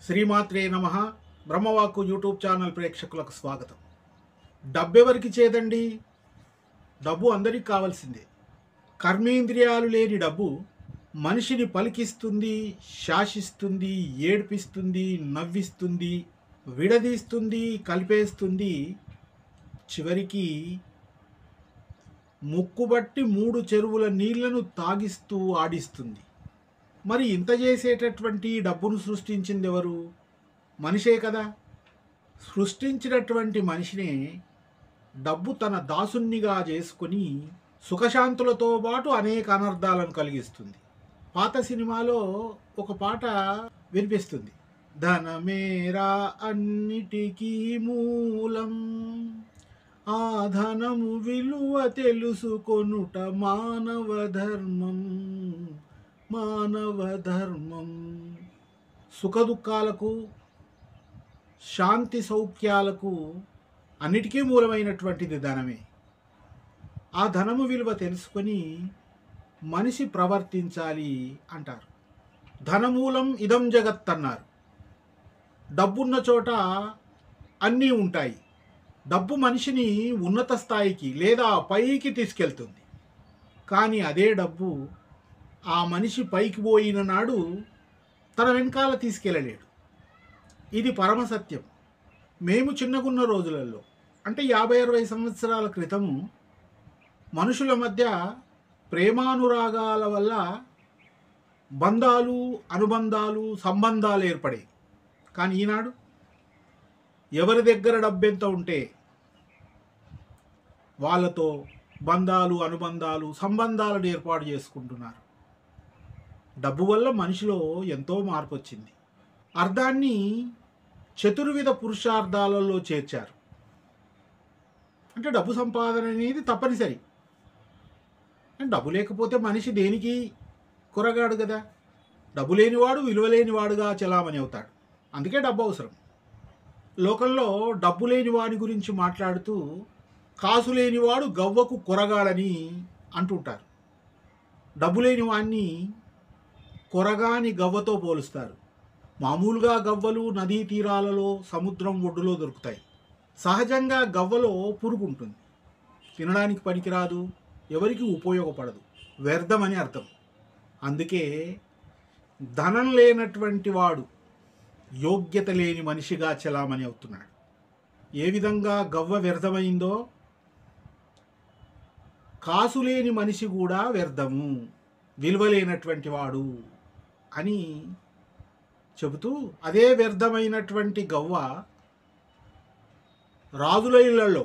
శ్రీమాత్రే నమః. బ్రహ్మవాక్కు YouTube channel ప్రేక్షకులకు స్వాగతం. డబ్బెవరికి చేదండి? డబ్బు అందరికీ కావాల్సిందే. కర్మేంద్రియాలు లేని డబ్బు మనిషిని పలికిస్తుంది, శాసిస్తుంది, ఏడ్పిస్తుంది, నవ్విస్తుంది, విడదీస్తుంది, కలిపేస్తుంది. చివరికి ముక్కుబట్టి 3 చెరువుల నీళ్లను తాగిస్తూ ఆడిస్తుంది. మరి ఇంత చేసేటటువంటి డబ్బును సృష్టించింది ఎవరు? మనిషే కదా. సృష్టించినటువంటి మనిషినే డబ్బు తన దాసునిగా చేసుకొని సుఖశాంతులతో పాటు అనేక అనర్థాలను కలిగిస్తుంది. పాత సినిమాలో ఒక పాట వినిపిస్తుంది. ధనమేరా అన్నిటికీ మూలం, ఆ ధనము విలువ తెలుసుకొనుట మానవ ధర్మం, మానవ ధర్మం. సుఖదుఖాలకు, శాంతి సౌఖ్యాలకు అన్నిటికీ మూలమైనటువంటిది ధనమే. ఆ ధనము విలువ తెలుసుకొని మనిషి ప్రవర్తించాలి అంటారు. ధనమూలం ఇదం జగత్ అన్నారు. డబ్బున్న చోట అన్నీ ఉంటాయి. డబ్బు మనిషిని ఉన్నత స్థాయికి లేదా పైకి తీసుకెళ్తుంది. కానీ అదే డబ్బు ఆ మనిషి పైకి పోయిన నాడు తన వెనకాల తీసుకెళ్ళలేడు. ఇది పరమసత్యం. మేము చిన్నగున్న రోజులలో అంటే 50-60 సంవత్సరాల క్రితము మనుషుల మధ్య ప్రేమానురాగాల వల్ల బంధాలు, అనుబంధాలు, సంబంధాలు ఏర్పడాయి. కానీ ఈనాడు ఎవరి దగ్గర డబ్బెంత ఉంటే వాళ్ళతో బంధాలు, అనుబంధాలు, సంబంధాలను ఏర్పాటు చేసుకుంటున్నారు. డబ్బు వల్ల మనిషిలో ఎంతో మార్పు వచ్చింది. అర్థాన్ని చతుర్విధ పురుషార్థాలలో చేర్చారు. అంటే డబ్బు సంపాదన అనేది తప్పనిసరి. డబ్బు లేకపోతే మనిషి దేనికి కొరగాడు కదా. డబ్బు లేనివాడు విలువలేనివాడుగా చలామణి అవుతాడు. అందుకే డబ్బు అవసరం. లోకంలో డబ్బు లేని వాడి గురించి మాట్లాడుతూ కాసు లేనివాడు గవ్వకు కొరగాడని అంటుంటారు. డబ్బు లేని వాడిని కొరగాని గవ్వతో పోలుస్తారు. మామూలుగా గవ్వలు నదీ తీరాలలో, సముద్రం ఒడ్డులో దొరుకుతాయి. సహజంగా గవ్వలో పురుగు ఉంటుంది. తినడానికి పనికిరాదు, ఎవరికి ఉపయోగపడదు, వ్యర్థమని అర్థం. అందుకే ధనం లేనటువంటి వాడు యోగ్యత లేని మనిషిగా చలామణి అవుతున్నాడు. ఏ విధంగా గవ్వ వ్యర్థమైందో కాసు లేని మనిషి కూడా వ్యర్థము, విలువలేనటువంటి వాడు అని చెబుతూ, అదే వ్యర్థమైనటువంటి గవ్వ రాజుల ఇళ్లలో,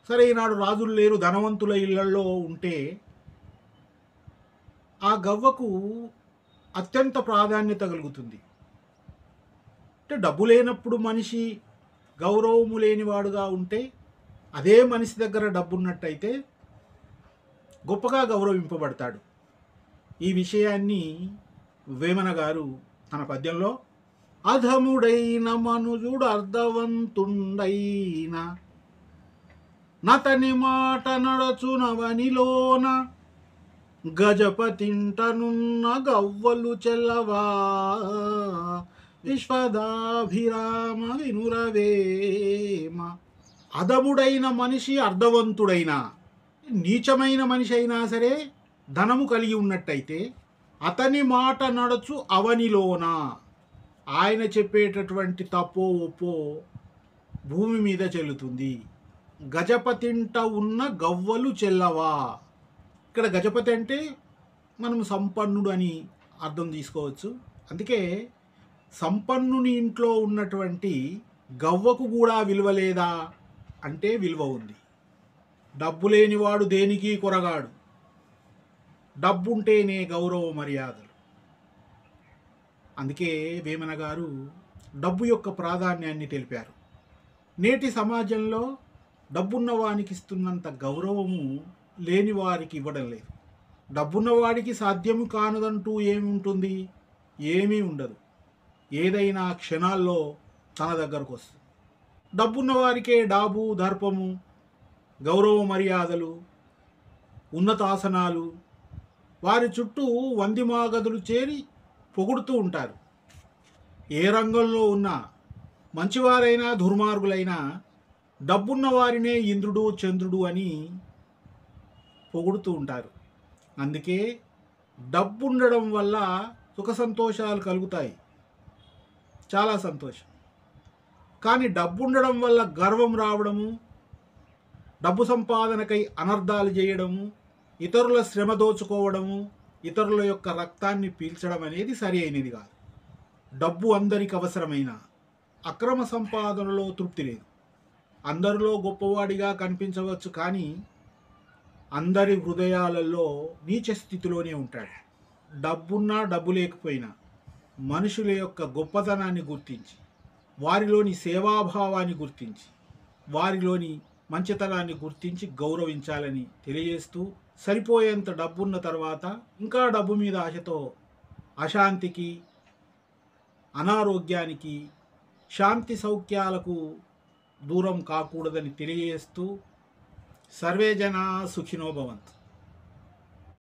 సరే ఈనాడు రాజులు లేరు, ధనవంతుల ఇళ్లలో ఉంటే ఆ గవ్వకు అత్యంత ప్రాధాన్యత కలుగుతుంది. అంటే డబ్బు లేనప్పుడు మనిషి గౌరవము లేనివాడుగా ఉంటే, అదే మనిషి దగ్గర డబ్బు ఉన్నట్టయితే గొప్పగా గౌరవింపబడతాడు. ఈ విషయాన్ని వేమన గారు తన పద్యంలో, అధముడైన మనుజుడు అర్ధవంతుండైన నతని మాట నడచునవనిలోన గజపతింటనున్న గవ్వలు చెల్లవా విశ్వదాభిరామ వినురవేమ. అధముడైన మనిషి అర్ధవంతుడైన, నీచమైన మనిషి అయినా సరే ధనము కలిగి ఉన్నట్టయితే అతని మాట నడచు అవనిలోన, ఆయన చెప్పేటటువంటి తప్పో ఒప్పో భూమి మీద చెల్లుతుంది. గజపతింట ఉన్న గవ్వలు చెల్లవా. ఇక్కడ గజపతి అంటే మనం సంపన్నుడు అని అర్థం తీసుకోవచ్చు. అందుకే సంపన్నుని ఇంట్లో ఉన్నటువంటి గవ్వకు కూడా విలువ లేదా అంటే విలువ ఉంది. డబ్బు లేనివాడు దేనికి కొరగాడు. డబ్బుంటేనే గౌరవ మర్యాదలు. అందుకే వేమన గారు డబ్బు యొక్క ప్రాధాన్యాన్ని తెలిపారు. నేటి సమాజంలో డబ్బున్న వానికి ఇస్తున్నంత గౌరవము లేని వారికి ఇవ్వడం లేదు. డబ్బున్నవాడికి సాధ్యము కానుదంటూ ఏమి ఉంటుంది? ఏమీ ఉండదు. ఏదైనా క్షణాల్లో తన దగ్గరకు వస్తుంది. డబ్బున్న వారికే డాబు, దర్పము, గౌరవ మర్యాదలు, ఉన్నతాసనాలు, వారి చుట్టూ వందిమాగదులు చేరి పొగుడుతూ ఉంటారు. ఏ రంగంలో ఉన్నా మంచివారైనా దుర్మార్గులైనా డబ్బున్న వారినే ఇంద్రుడు చంద్రుడు అని పొగుడుతూ ఉంటారు. అందుకే డబ్బుండడం వల్ల సుఖ సంతోషాలు కలుగుతాయి, చాలా సంతోషం. కానీ డబ్బుండడం వల్ల గర్వం రావడము, డబ్బు సంపాదనకై అనర్థాలు చేయడము, ఇతరుల శ్రమ దోచుకోవడము, ఇతరుల యొక్క రక్తాన్ని పీల్చడం అనేది సరి అయినది కాదు. డబ్బు అందరికి అవసరమైన అక్రమ సంపాదనలో తృప్తి లేదు. అందరిలో గొప్పవాడిగా కనిపించవచ్చు, కానీ అందరి హృదయాలలో నీచ స్థితిలోనే ఉంటాడు. డబ్బున్నా డబ్బు లేకపోయినా మనుషుల యొక్క గొప్పతనాన్ని గుర్తించి, వారిలోని సేవాభావాన్ని గుర్తించి, వారిలోని మంచితనాన్ని గుర్తించి గౌరవించాలని తెలియజేస్తూ, సరిపోయేంత డబ్బున్న తర్వాత ఇంకా డబ్బు మీద ఆశతో అశాంతికి, అనారోగ్యానికి, శాంతి సౌఖ్యాలకు దూరం కాకూడదని తెలియజేస్తూ, సర్వే జనా సుఖినో భవంతు.